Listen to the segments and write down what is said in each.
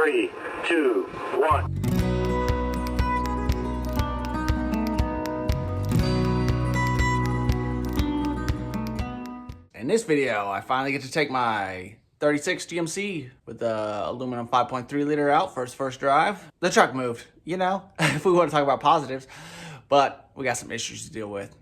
3, 2, 1. In this video, I finally get to take my 36 GMC with the aluminum 5.3 liter out for its first drive. The truck moved, you know, if we want to talk about positives, but we got some issues to deal with.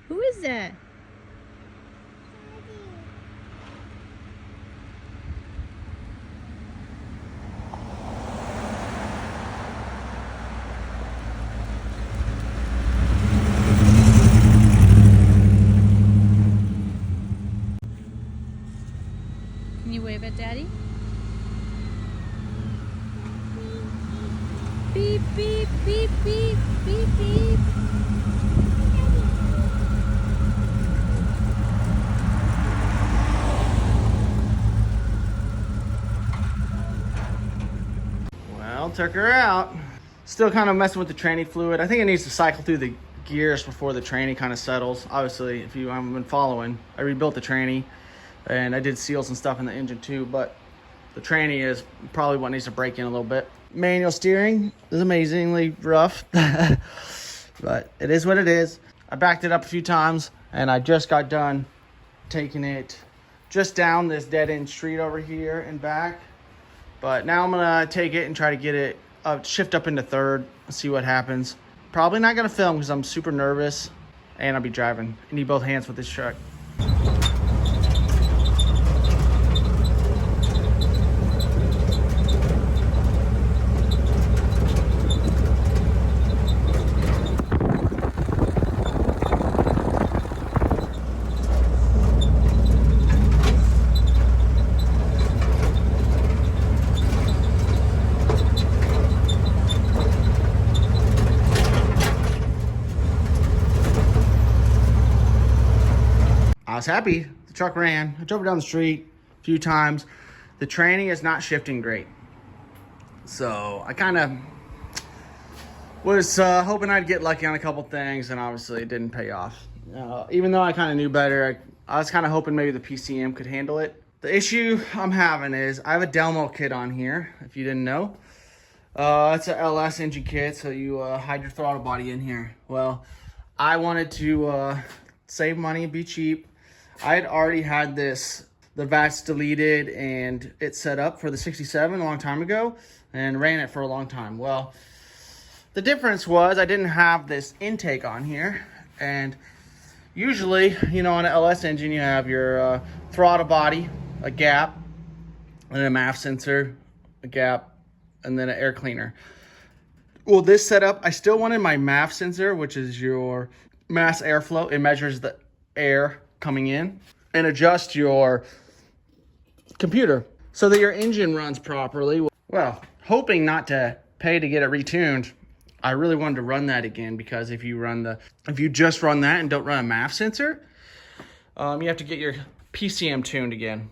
Who is that? Can you wave at Daddy? Beep, beep, beep, beep, beep, beep. Well, took her out. Still kind of messing with the tranny fluid. I think it needs to cycle through the gears before the tranny kind of settles. Obviously, if you haven't been following, I rebuilt the tranny and I did seals and stuff in the engine too, but the tranny is probably what needs to break in a little bit. Manual steering is amazingly rough, but it is what it is. I backed it up a few times and I just got done taking it just down this dead end street over here and back. But now I'm gonna take it and try to get it up, shift up into third, see what happens. Probably not gonna film because I'm super nervous and I'll be driving. I need both hands with this truck. I was happy. The truck ran. I drove it down the street a few times. The tranny is not shifting great. So I kind of was hoping I'd get lucky on a couple things, and obviously it didn't pay off. Even though I kind of knew better, I was kind of hoping maybe the PCM could handle it. The issue I'm having is I have a Delmo kit on here, if you didn't know. It's an LS engine kit, so you hide your throttle body in here. Well, I wanted to save money and be cheap. I had already had the VATs deleted and it set up for the 67 a long time ago and ran it for a long time. Well, the difference was I didn't have this intake on here, and usually, you know, on an LS engine you have your throttle body, a gap, and a MAF sensor, a gap, and then an air cleaner. Well, this setup, I still wanted my MAF sensor, which is your mass airflow. It measures the air coming in and adjust your computer so that your engine runs properly. Well, hoping not to pay to get it retuned, I really wanted to run that again, because if you just run that and don't run a MAF sensor, you have to get your PCM tuned again.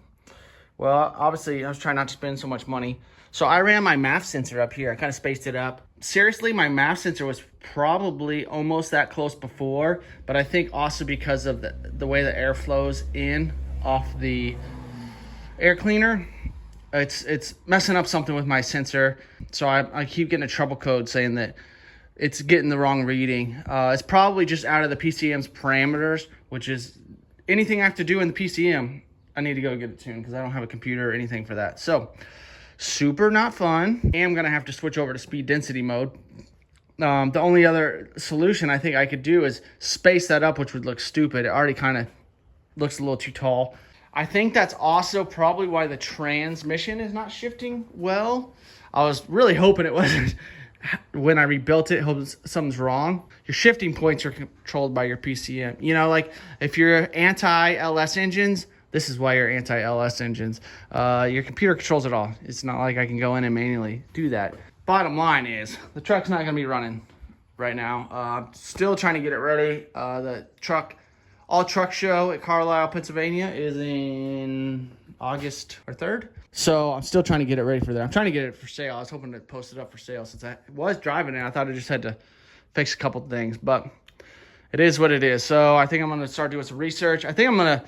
Well, obviously I was trying not to spend so much money, so I ran my MAF sensor up here. I kind of spaced it up seriously, my MAF sensor was probably almost that close before, but I think also because of the way the air flows in off the air cleaner, it's messing up something with my sensor. So I keep getting a trouble code saying that it's getting the wrong reading. It's probably just out of the PCM's parameters, which is anything I have to do in the PCM, I need to go get it tuned because I don't have a computer or anything for that. So super not fun. I'm gonna have to switch over to speed density mode. The only other solution I think I could do is space that up, which would look stupid. It already kind of looks a little too tall. I think that's also probably why the transmission is not shifting well. I was really hoping it wasn't. When I rebuilt it, hope something's wrong. Your shifting points are controlled by your PCM. You know, like if you're anti-LS engines, this is why you're anti-LS engines. Your computer controls it all. It's not like I can go in and manually do that. Bottom line is, the truck's not gonna be running right now. I'm still trying to get it ready. The all truck show at Carlisle, Pennsylvania is in August or 3rd. So I'm still trying to get it ready for that. I'm trying to get it for sale. I was hoping to post it up for sale since I was driving it. I thought I just had to fix a couple things, but it is what it is. So I think I'm going to start doing some research. I think I'm going to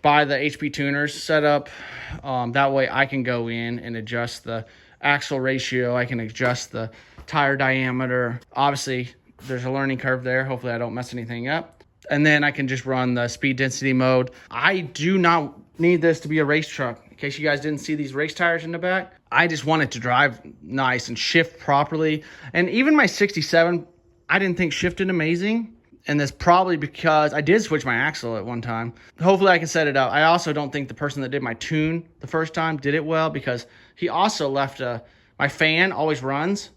buy the HP tuners set up. That way I can go in and adjust the axle ratio. I can adjust the tire diameter. Obviously, there's a learning curve there. Hopefully I don't mess anything up. And then I can just run the speed density mode. I do not need this to be a race truck. In case you guys didn't see these race tires in the back, I just want it to drive nice and shift properly. And even my 67, I didn't think shifted amazing. And that's probably because I did switch my axle at one time. Hopefully I can set it up. I also don't think the person that did my tune the first time did it well, because he also left my fan always runs.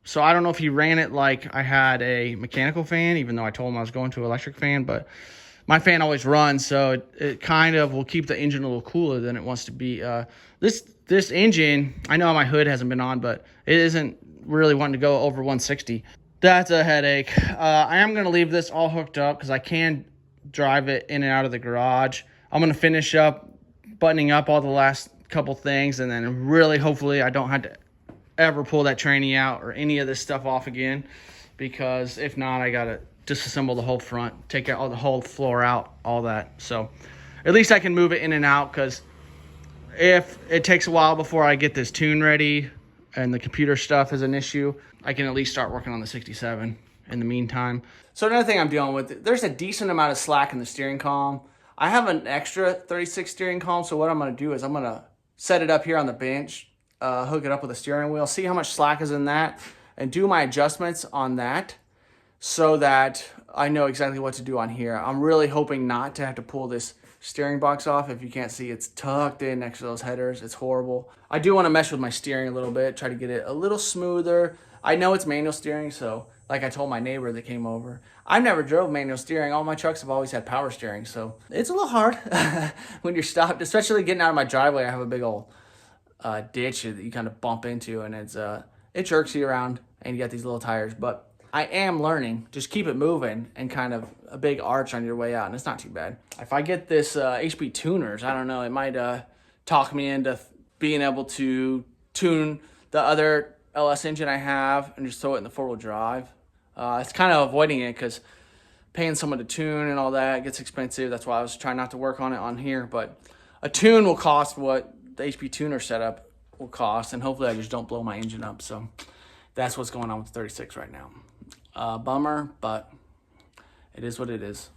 So I don't know if he ran it like I had a mechanical fan, even though I told him I was going to an electric fan, but my fan always runs, so it kind of will keep the engine a little cooler than it wants to be. This engine, I know my hood hasn't been on, but it isn't really wanting to go over 160. That's a headache. I am going to leave this all hooked up because I can drive it in and out of the garage. I'm going to finish up buttoning up all the last couple things, and then really hopefully I don't have to ever pull that tranny out or any of this stuff off again, because if not, I got to disassemble the whole front, take out all the whole floor out, all that. So at least I can move it in and out, because if it takes a while before I get this tune ready and the computer stuff is an issue, I can at least start working on the 67 in the meantime. So another thing I'm dealing with, there's a decent amount of slack in the steering column. I have an extra 36 steering column, so what I'm going to do is I'm going to set it up here on the bench, hook it up with a steering wheel, see how much slack is in that, and do my adjustments on that, so that I know exactly what to do on here. I'm really hoping not to have to pull this steering box off. If you can't see, it's tucked in next to those headers. It's horrible. I do want to mess with my steering a little bit, try to get it a little smoother. I know it's manual steering, so like I told my neighbor that came over, I've never drove manual steering. All my trucks have always had power steering, so it's a little hard when you're stopped, especially getting out of my driveway. I have a big old ditch that you kind of bump into, and it jerks you around, and you got these little tires, but I am learning. Just keep it moving and kind of a big arch on your way out, and it's not too bad. If I get this HP tuners, I don't know, it might talk me into being able to tune the other LS engine I have and just throw it in the four-wheel drive. It's kind of avoiding it because paying someone to tune and all that gets expensive. That's why I was trying not to work on it on here. But a tune will cost what the HP tuner setup will cost, and hopefully I just don't blow my engine up. So that's what's going on with the 36 right now. Bummer, but it is what it is.